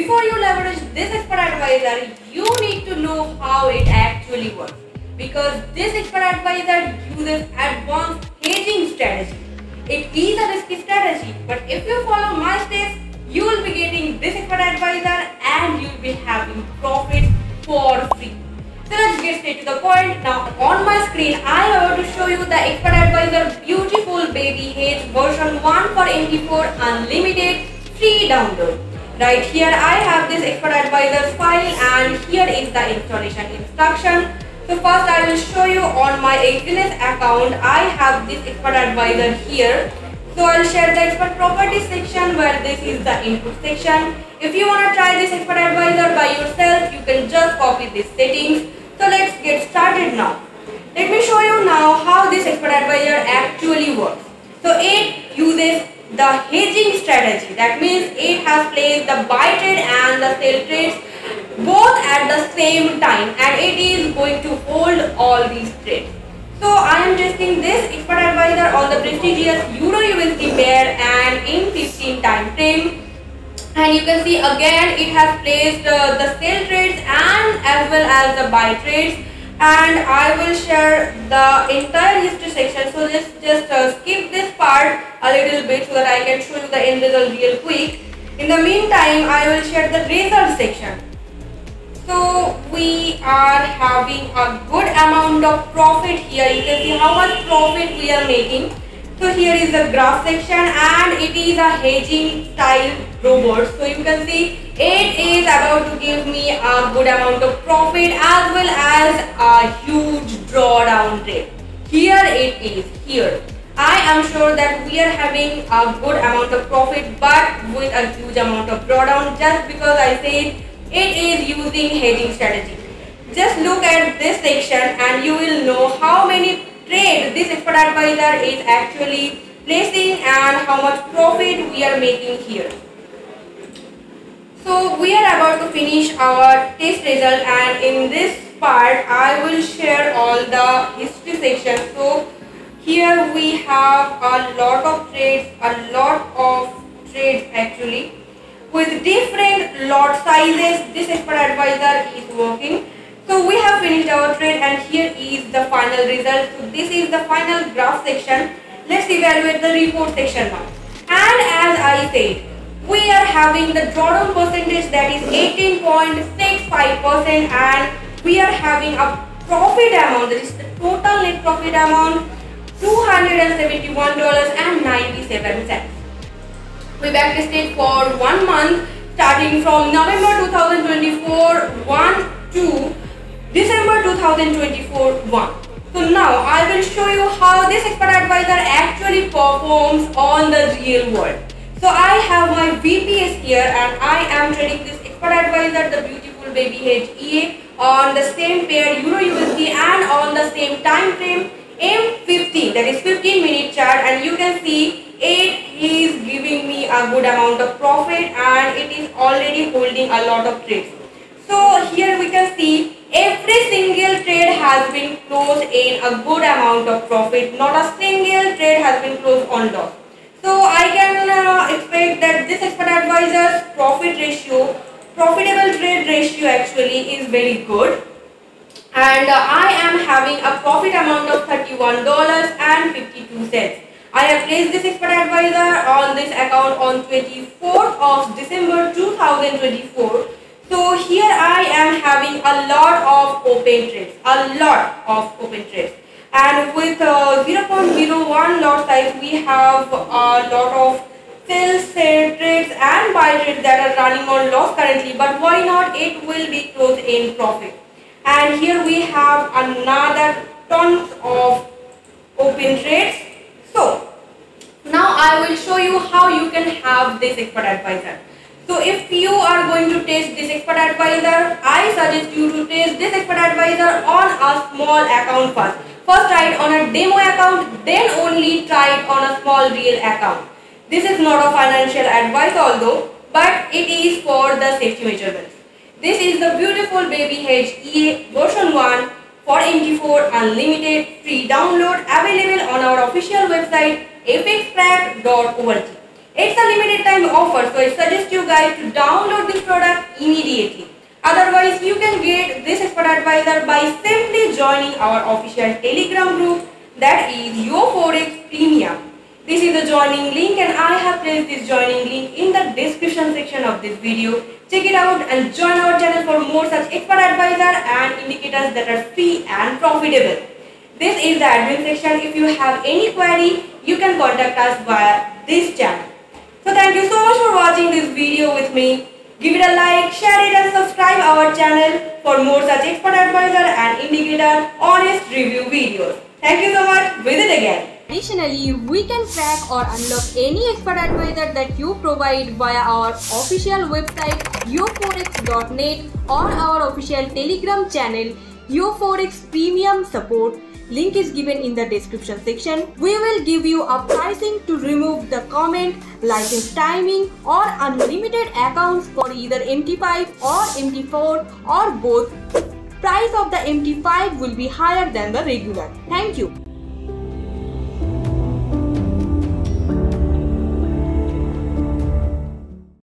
before you leverage this expert advisor, you need to know how it actually works, because this expert advisor uses advanced hedging strategy. It is a risky strategy, but if you follow my steps, you will be getting this expert advisor and you will be having profits for free. So let's get straight to the point. Now on my screen, I am about to show you the expert advisor beautiful baby hedge version 1 for MT4 unlimited free download. Right here I have this expert advisor file and here is the installation instruction. So first I will show you on my Exylis account. I have this expert advisor here. So I will share the expert properties section where this is the input section. If you want to try this expert advisor by yourself, you can just copy these settings. So let's get started now. Let me show you now how this expert advisor actually works. So it uses the hedging strategy. That means it has placed the buy trade and the sell trades both at the same time, and it is going to hold all these trades. So I am testing this expert advisor on the prestigious Euro USD pair and in 15 time frame. And you can see again it has placed the sell trades and as well as the buy trades, and I will share the entire history section. So let's just skip this part a little bit so that I can show you the end result real quick. In the meantime, I will share the result section. So we are having a good amount of profit here. You can see how much profit we are making. So here is the graph section and it is a hedging style robot. So you can see it is about to give me a good amount of profit as well as a huge drawdown trade. Here it is, here. I am sure that we are having a good amount of profit but with a huge amount of drawdown just because I said it is using hedging strategy. Just look at this section and you will know how many trades this expert advisor is actually placing and how much profit we are making here. So we are about to finish our test result, and in this part I will share all the history section. So here we have a lot of trades, actually with different lot sizes. This expert advisor is working. So we have finished our trade and here is the final result. So this is the final graph section. Let's evaluate the report section now. And as I said, we are having the drawdown percentage that is 18.65% and we are having a profit amount, that is the total net profit amount, $271.97. We backtested for 1 month starting from November 2024 1 to December 2024 1. So now I will show you how this expert advisor actually performs on the real world. So I have my VPS here and I am trading this expert advisor, the beautiful baby hedge EA, on the same pair Euro USD and on the same time frame M15, that is 15-minute chart, and you can see it is giving me a good amount of profit and it is already holding a lot of trades. So here we can see every single trade has been closed in a good amount of profit. Not a single trade has been closed on loss. So I can expect that this expert advisor's profitable trade ratio actually is very good. And I am having a profit amount of $31.52. I have placed this expert advisor on this account on 24th of December 2024. So here I am having a lot of open trades, and with 0.01 lot size we have a lot of sell trades and buy trades that are running on loss currently, but why not, it will be closed in profit. And here we have another tons of open trades. So now I will show you how you can have this expert advisor. So if you are going to test this expert advisor, I suggest you to test this expert advisor on a small account first. First try it on a demo account, then only try it on a small real account. This is not a financial advice although, but it is for the safety measurements. This is the beautiful baby hedge EA version 1 for MT4 unlimited free download, available on our official website fxcrack.org. It's a limited time offer, so I suggest you guys to download this product immediately. Otherwise, you can get this Expert Advisor by simply joining our official Telegram group, that is Yo4X Premium. This is the joining link and I have placed this joining link in the description section of this video. Check it out and join our channel for more such Expert Advisor and indicators that are free and profitable. This is the admin section. If you have any query, you can contact us via this channel. So thank you so much for watching this video with me. Give it a like, share it and subscribe our channel for more such Expert Advisor and indicator honest review videos. Thank you so much. Visit again. Additionally, we can track or unlock any Expert Advisor that you provide via our official website yo4x.net or our official Telegram channel Yo4X Premium Support. Link is given in the description section. We will give you a pricing to remove the comment, license timing or unlimited accounts for either MT5 or MT4 or both. Price of the MT5 will be higher than the regular. Thank you.